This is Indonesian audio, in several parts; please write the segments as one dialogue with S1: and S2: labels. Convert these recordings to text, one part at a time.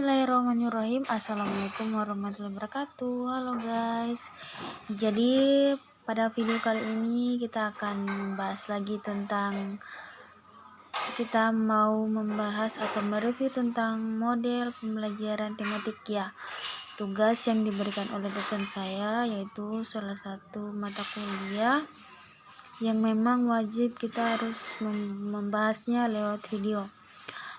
S1: Bismillahirrahmanirrahim. Assalamualaikum warahmatullahi wabarakatuh. Halo guys. Jadi pada video kali ini kita akan membahas lagi tentang membahas atau mereview tentang model pembelajaran tematik ya. Tugas yang diberikan oleh dosen saya yaitu salah satu mata kuliah yang memang wajib kita harus membahasnya lewat video.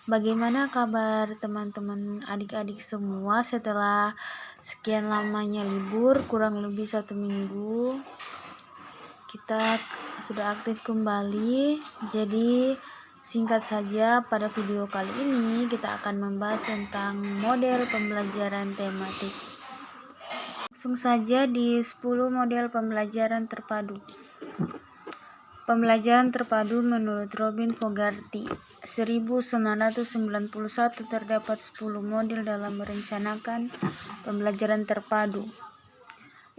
S1: Bagaimana kabar teman-teman adik-adik semua setelah sekian lamanya libur, kurang lebih 1 minggu kita sudah aktif kembali. Jadi singkat saja, pada video kali ini kita akan membahas tentang model pembelajaran tematik. Langsung saja di 10 model pembelajaran terpadu. Pembelajaran terpadu menurut Robin Fogarty 1991 terdapat 10 model dalam merencanakan pembelajaran terpadu.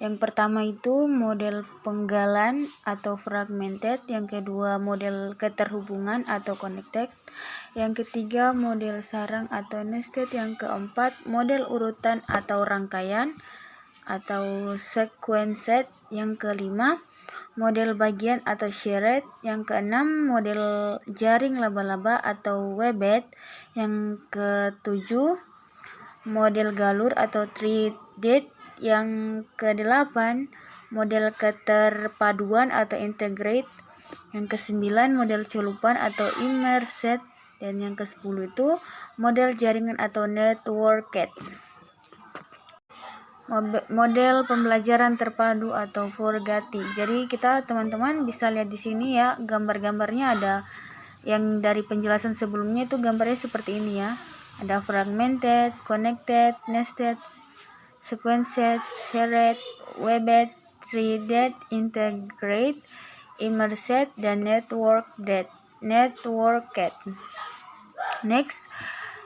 S1: Yang pertama itu model penggalan atau fragmented, yang kedua model keterhubungan atau connected, yang ketiga model sarang atau nested, yang keempat model urutan atau rangkaian atau sequenced, yang kelima model bagian atau shared, yang keenam model jaring laba-laba atau webbed, yang ketujuh model galur atau threaded, yang kedelapan model keterpaduan atau integrate, yang kesembilan model celupan atau immersed, dan yang ke-10 itu model jaringan atau networked. Model pembelajaran terpadu atau Fogarty. Jadi kita teman-teman bisa lihat di sini ya, gambar-gambarnya ada yang dari penjelasan sebelumnya itu gambarnya seperti ini ya. Ada fragmented, connected, nested, sequenced, shared, webbed, threaded, integrate, immersed, dan networked. Next,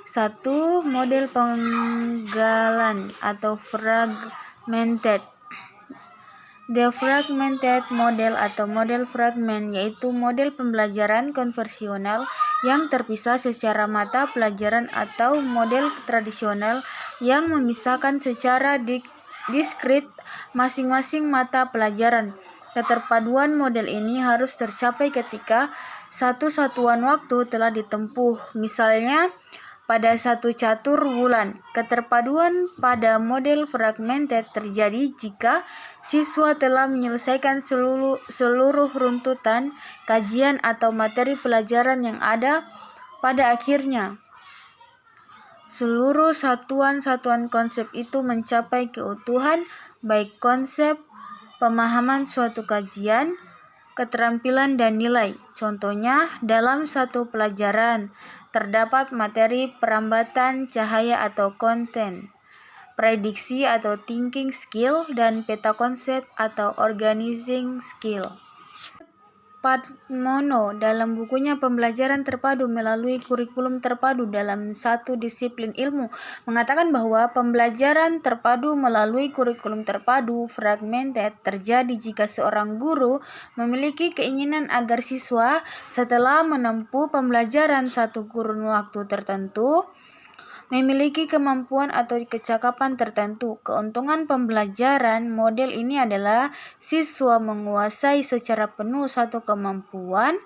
S1: 1. Model penggalan atau fragmented. The fragmented model atau model fragment yaitu model pembelajaran konvensional yang terpisah secara mata pelajaran atau model tradisional yang memisahkan secara diskrit masing-masing mata pelajaran. Keterpaduan model ini harus tercapai ketika satu satuan waktu telah ditempuh, misalnya pada 1 catur bulan. Keterpaduan pada model fragmented terjadi jika siswa telah menyelesaikan seluruh runtutan kajian atau materi pelajaran yang ada pada akhirnya. Seluruh satuan-satuan konsep itu mencapai keutuhan, baik konsep, pemahaman suatu kajian, keterampilan, dan nilai. Contohnya, dalam satu pelajaran terdapat materi perambatan cahaya atau konten, prediksi atau thinking skill, dan peta konsep atau organizing skill. Padmono dalam bukunya Pembelajaran Terpadu Melalui Kurikulum Terpadu dalam Satu Disiplin Ilmu mengatakan bahwa pembelajaran terpadu melalui kurikulum terpadu fragmented terjadi jika seorang guru memiliki keinginan agar siswa setelah menempuh pembelajaran satu kurun waktu tertentu memiliki kemampuan atau kecakapan tertentu. Keuntungan pembelajaran model ini adalah siswa menguasai secara penuh satu kemampuan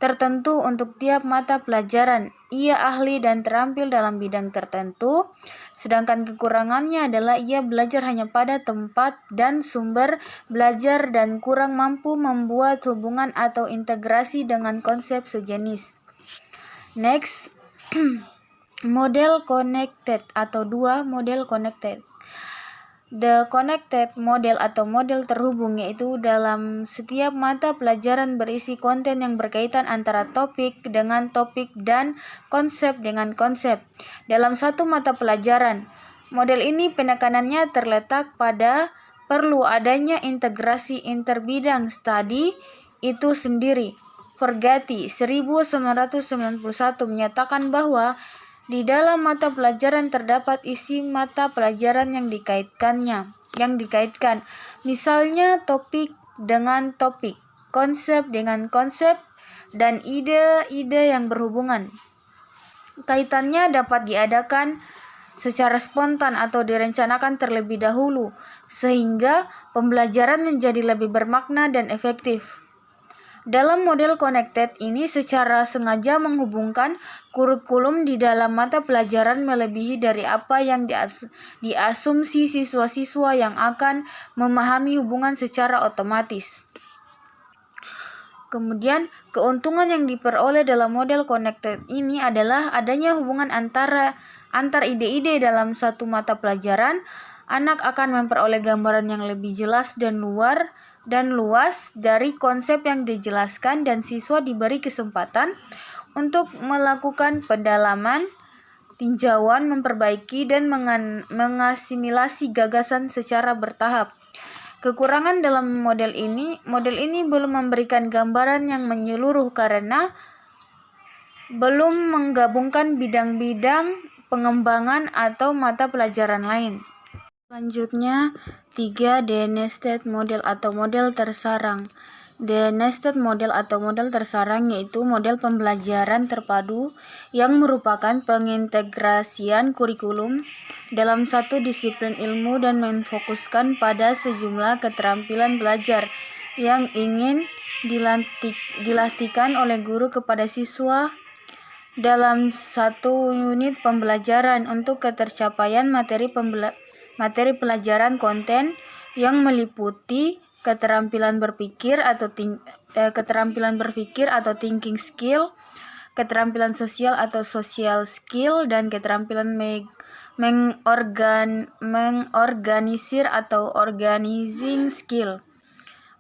S1: tertentu untuk tiap mata pelajaran. Ia ahli dan terampil dalam bidang tertentu, sedangkan kekurangannya adalah ia belajar hanya pada tempat dan sumber belajar dan kurang mampu membuat hubungan atau integrasi dengan konsep sejenis. Next, model connected atau 2 model connected. The connected model atau model terhubung yaitu dalam setiap mata pelajaran berisi konten yang berkaitan antara topik dengan topik dan konsep dengan konsep dalam satu mata pelajaran. Model ini penekanannya terletak pada perlu adanya integrasi interbidang studi itu sendiri. Fogarty 1991 menyatakan bahwa di dalam mata pelajaran terdapat isi mata pelajaran yang dikaitkan, misalnya topik dengan topik, konsep dengan konsep, dan ide-ide yang berhubungan. Kaitannya dapat diadakan secara spontan atau direncanakan terlebih dahulu, sehingga pembelajaran menjadi lebih bermakna dan efektif. Dalam model connected ini secara sengaja menghubungkan kurikulum di dalam mata pelajaran melebihi dari apa yang diasumsi siswa-siswa yang akan memahami hubungan secara otomatis. Kemudian, keuntungan yang diperoleh dalam model connected ini adalah adanya hubungan antar ide-ide dalam satu mata pelajaran. Anak akan memperoleh gambaran yang lebih jelas dan luas dari konsep yang dijelaskan, dan siswa diberi kesempatan untuk melakukan pendalaman, tinjauan, memperbaiki, dan mengasimilasi gagasan secara bertahap. Kekurangan dalam model ini belum memberikan gambaran yang menyeluruh karena belum menggabungkan bidang-bidang pengembangan atau mata pelajaran lain. Selanjutnya, 3. The nested model atau model tersarang. The nested model atau model tersarang yaitu model pembelajaran terpadu yang merupakan pengintegrasian kurikulum dalam satu disiplin ilmu dan memfokuskan pada sejumlah keterampilan belajar yang ingin dilatihkan oleh guru kepada siswa dalam satu unit pembelajaran untuk ketercapaian materi pelajaran konten yang meliputi keterampilan berpikir atau thinking skill, keterampilan sosial atau social skill, dan keterampilan mengorganisir atau organizing skill.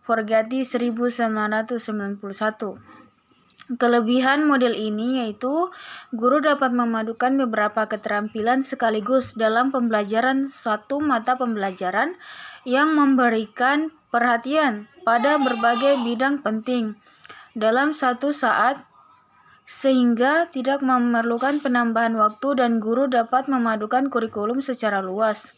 S1: Forgati 1991. Kelebihan model ini yaitu guru dapat memadukan beberapa keterampilan sekaligus dalam pembelajaran satu mata pembelajaran yang memberikan perhatian pada berbagai bidang penting dalam satu saat, sehingga tidak memerlukan penambahan waktu dan guru dapat memadukan kurikulum secara luas.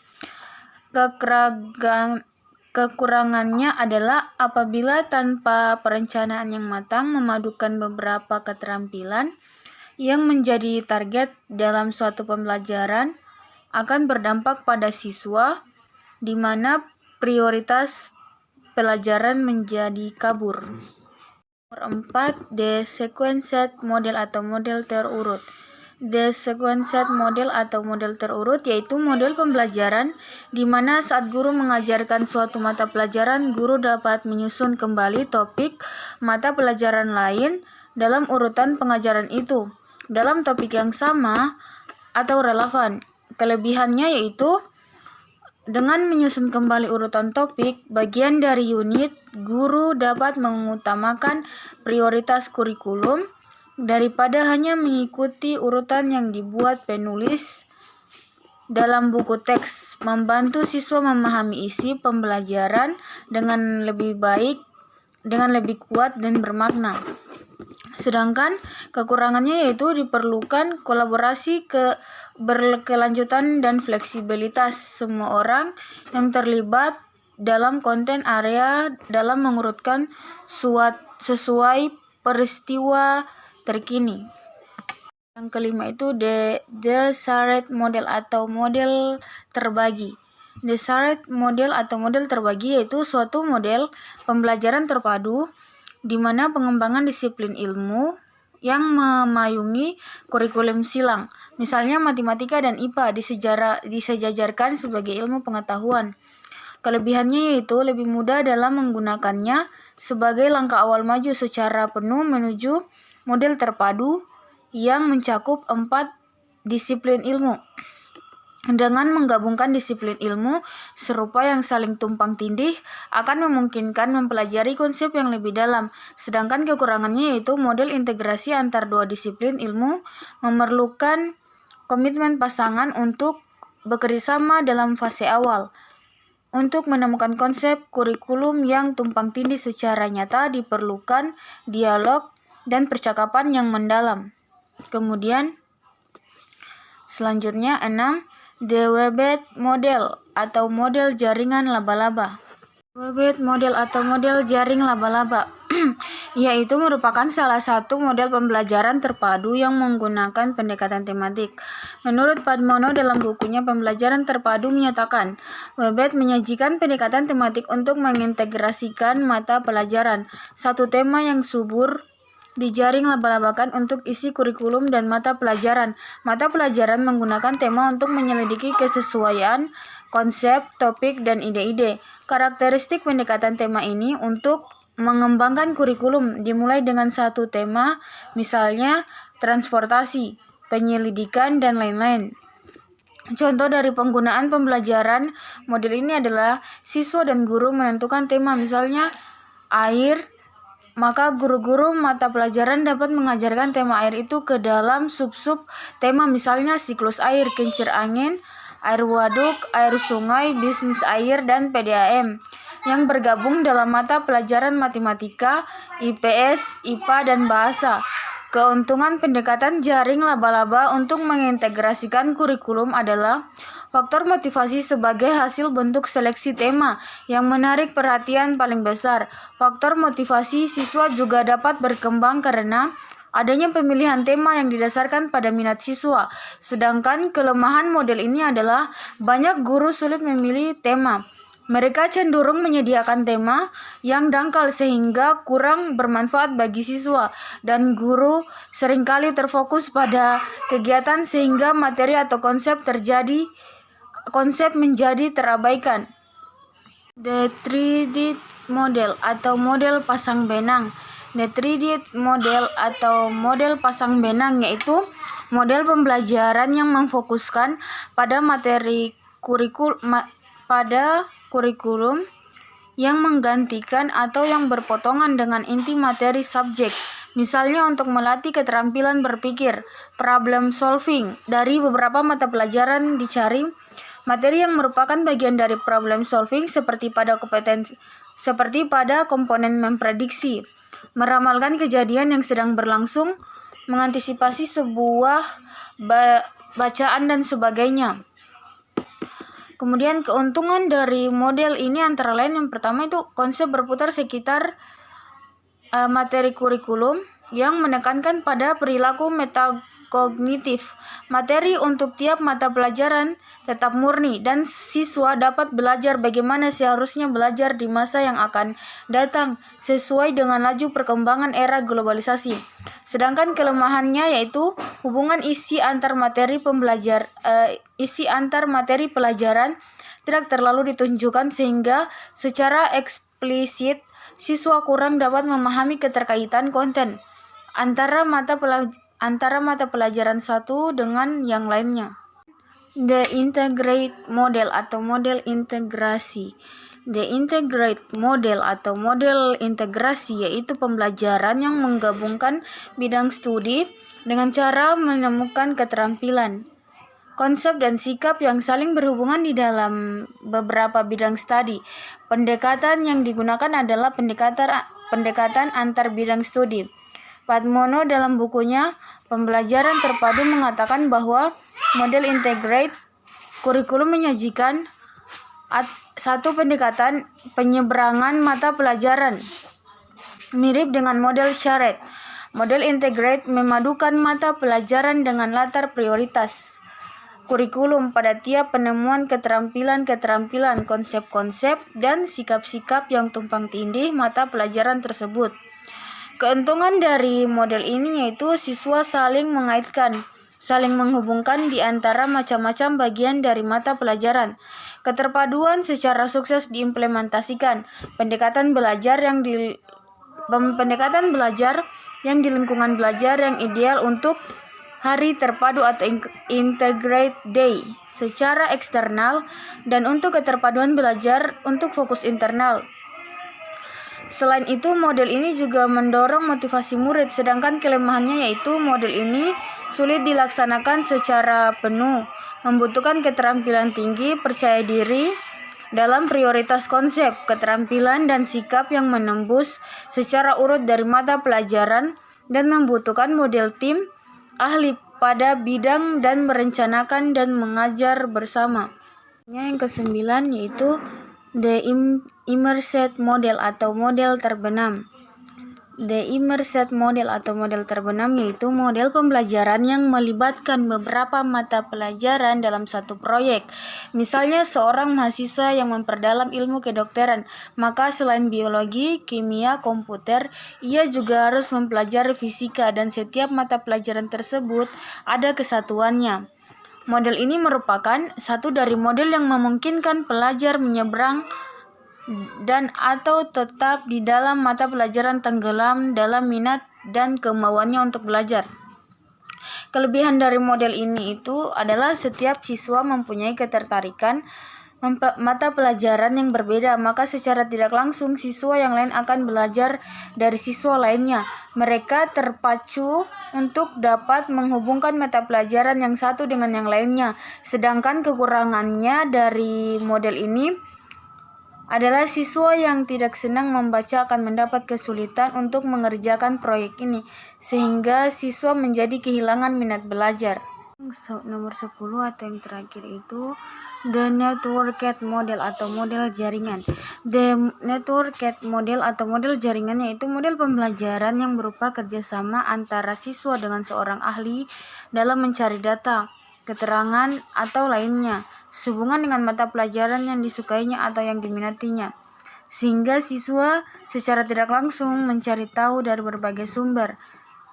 S1: Kekurangannya adalah apabila tanpa perencanaan yang matang memadukan beberapa keterampilan yang menjadi target dalam suatu pembelajaran akan berdampak pada siswa, di mana prioritas pelajaran menjadi kabur. Nomor 4. The sequenced model atau model terurut. The sequenced model atau model terurut yaitu model pembelajaran di mana saat guru mengajarkan suatu mata pelajaran, guru dapat menyusun kembali topik mata pelajaran lain dalam urutan pengajaran itu dalam topik yang sama atau relevan. Kelebihannya yaitu dengan menyusun kembali urutan topik bagian dari unit, guru dapat mengutamakan prioritas kurikulum daripada hanya mengikuti urutan yang dibuat penulis dalam buku teks, membantu siswa memahami isi pembelajaran dengan lebih baik, dengan lebih kuat dan bermakna. Sedangkan kekurangannya yaitu diperlukan kolaborasi berkelanjutan dan fleksibilitas semua orang yang terlibat dalam konten area dalam mengurutkan sesuai peristiwa terkini. Yang kelima itu the shared model atau model terbagi. The shared model atau model terbagi yaitu suatu model pembelajaran terpadu di mana pengembangan disiplin ilmu yang memayungi kurikulum silang, misalnya matematika dan IPA, disejajarkan sebagai ilmu pengetahuan. Kelebihannya yaitu lebih mudah dalam menggunakannya sebagai langkah awal maju secara penuh menuju model terpadu yang mencakup 4 disiplin ilmu. Dengan menggabungkan disiplin ilmu serupa yang saling tumpang tindih akan memungkinkan mempelajari konsep yang lebih dalam. Sedangkan kekurangannya yaitu model integrasi antar dua disiplin ilmu memerlukan komitmen pasangan untuk bekerjasama dalam fase awal. Untuk menemukan konsep kurikulum yang tumpang tindih secara nyata diperlukan dialog dan percakapan yang mendalam. Kemudian selanjutnya 6. The webbed model atau model jaringan laba-laba. Web model atau model jaring laba-laba yaitu merupakan salah satu model pembelajaran terpadu yang menggunakan pendekatan tematik. Menurut Padmono dalam bukunya Pembelajaran Terpadu menyatakan, Webet menyajikan pendekatan tematik untuk mengintegrasikan mata pelajaran. Satu tema yang subur dijaring laba-labakan untuk isi kurikulum dan mata pelajaran. Mata pelajaran menggunakan tema untuk menyelidiki kesesuaian, konsep, topik, dan ide-ide. Karakteristik pendekatan tema ini untuk mengembangkan kurikulum dimulai dengan satu tema, misalnya transportasi, penyelidikan, dan lain-lain. Contoh dari penggunaan pembelajaran model ini adalah siswa dan guru menentukan tema, misalnya air, maka guru-guru mata pelajaran dapat mengajarkan tema air itu ke dalam sub-sub tema, misalnya siklus air, kincir angin, air waduk, air sungai, bisnis air, dan PDAM yang bergabung dalam mata pelajaran matematika, IPS, IPA, dan bahasa. Keuntungan pendekatan jaring laba-laba untuk mengintegrasikan kurikulum adalah faktor motivasi sebagai hasil bentuk seleksi tema yang menarik perhatian paling besar. Faktor motivasi siswa juga dapat berkembang karena adanya pemilihan tema yang didasarkan pada minat siswa. Sedangkan kelemahan model ini adalah banyak guru sulit memilih tema. Mereka cenderung menyediakan tema yang dangkal sehingga kurang bermanfaat bagi siswa, dan guru seringkali terfokus pada kegiatan sehingga materi atau konsep menjadi terabaikan. The 3D model atau model pasang benang. The 3D model atau model pasang benang yaitu model pembelajaran yang memfokuskan pada materi kurikulum yang menggantikan atau yang berpotongan dengan inti materi subjek. Misalnya untuk melatih keterampilan berpikir, problem solving. Dari beberapa mata pelajaran dicari materi yang merupakan bagian dari problem solving seperti pada komponen memprediksi, meramalkan kejadian yang sedang berlangsung, mengantisipasi sebuah bacaan, dan sebagainya. Kemudian keuntungan dari model ini antara lain yang pertama itu konsep berputar sekitar materi kurikulum yang menekankan pada perilaku metakognitif. Materi untuk tiap mata pelajaran tetap murni dan siswa dapat belajar bagaimana seharusnya belajar di masa yang akan datang sesuai dengan laju perkembangan era globalisasi. Sedangkan kelemahannya yaitu hubungan isi antar materi pelajaran tidak terlalu ditunjukkan sehingga secara eksplisit siswa kurang dapat memahami keterkaitan konten antara mata pelajaran satu dengan yang lainnya. The integrate model atau model integrasi. The integrate model atau model integrasi yaitu pembelajaran yang menggabungkan bidang studi dengan cara menemukan keterampilan, konsep, dan sikap yang saling berhubungan di dalam beberapa bidang studi. Pendekatan yang digunakan adalah pendekatan antar bidang studi. Padmono dalam bukunya Pembelajaran Terpadu mengatakan bahwa model integrate kurikulum menyajikan satu pendekatan penyeberangan mata pelajaran mirip dengan model charrette. Model integrate memadukan mata pelajaran dengan latar prioritas kurikulum pada tiap penemuan keterampilan, konsep-konsep, dan sikap-sikap yang tumpang tindih mata pelajaran tersebut. Keuntungan dari model ini yaitu siswa saling mengaitkan, saling menghubungkan di antara macam-macam bagian dari mata pelajaran. Keterpaduan secara sukses diimplementasikan. Pendekatan belajar yang di lingkungan belajar yang ideal untuk hari terpadu atau integrate day secara eksternal dan untuk keterpaduan belajar untuk fokus internal. Selain itu, model ini juga mendorong motivasi murid, sedangkan kelemahannya yaitu model ini sulit dilaksanakan secara penuh, membutuhkan keterampilan tinggi, percaya diri dalam prioritas konsep, keterampilan, dan sikap yang menembus secara urut dari mata pelajaran, dan membutuhkan model tim, ahli pada bidang, dan merencanakan dan mengajar bersama. Yang ke-9 yaitu The immersed model atau model terbenam. The immersed model atau model terbenam yaitu model pembelajaran yang melibatkan beberapa mata pelajaran dalam satu proyek. Misalnya seorang mahasiswa yang memperdalam ilmu kedokteran, maka selain biologi, kimia, komputer, ia juga harus mempelajari fisika dan setiap mata pelajaran tersebut ada kesatuannya. Model ini merupakan satu dari model yang memungkinkan pelajar menyeberang dan atau tetap di dalam mata pelajaran tenggelam dalam minat dan kemauannya untuk belajar. Kelebihan dari model ini itu adalah setiap siswa mempunyai ketertarikan mata pelajaran yang berbeda, maka secara tidak langsung siswa yang lain akan belajar dari siswa lainnya. Mereka terpacu untuk dapat menghubungkan mata pelajaran yang satu dengan yang lainnya. Sedangkan kekurangannya dari model ini adalah siswa yang tidak senang membaca akan mendapat kesulitan untuk mengerjakan proyek ini, sehingga siswa menjadi kehilangan minat belajar. Nomor 10 atau yang terakhir itu the networked model atau model jaringan. The networked model atau model jaringan yaitu model pembelajaran yang berupa kerjasama antara siswa dengan seorang ahli dalam mencari data, keterangan, atau lainnya sehubungan dengan mata pelajaran yang disukainya atau yang diminatinya, sehingga siswa secara tidak langsung mencari tahu dari berbagai sumber.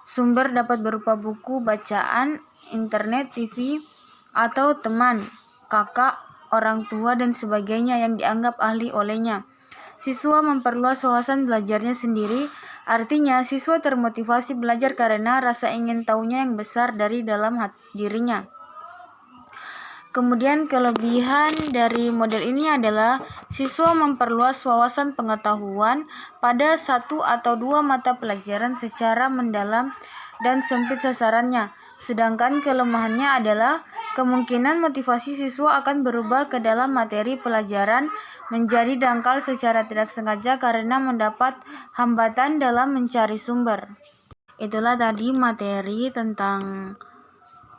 S1: Sumber dapat berupa buku bacaan, internet, TV, atau teman, kakak, orang tua, dan sebagainya yang dianggap ahli olehnya. Siswa memperluas wawasan belajarnya sendiri, artinya siswa termotivasi belajar karena rasa ingin tahunya yang besar dari dalam dirinya. Kemudian kelebihan dari model ini adalah siswa memperluas wawasan pengetahuan pada satu atau dua mata pelajaran secara mendalam dan sempit sasarannya. Sedangkan kelemahannya adalah kemungkinan motivasi siswa akan berubah ke dalam materi pelajaran menjadi dangkal secara tidak sengaja karena mendapat hambatan dalam mencari sumber. Itulah tadi materi tentang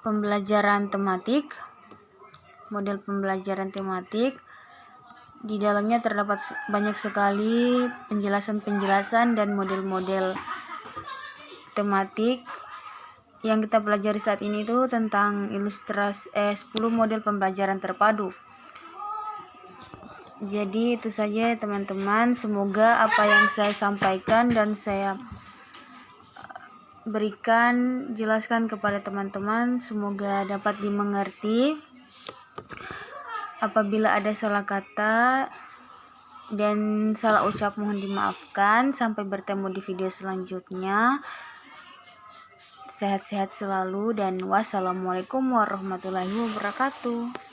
S1: pembelajaran tematik. Model pembelajaran tematik. Di dalamnya terdapat banyak sekali penjelasan-penjelasan dan model-model tematik. Yang kita pelajari saat ini itu tentang ilustrasi 10 model pembelajaran terpadu. Jadi itu saja teman-teman, semoga apa yang saya sampaikan dan saya berikan jelaskan kepada teman-teman semoga dapat dimengerti. Apabila ada salah kata dan salah ucap mohon dimaafkan. Sampai bertemu di video selanjutnya. Sehat-sehat selalu dan wassalamualaikum warahmatullahi wabarakatuh.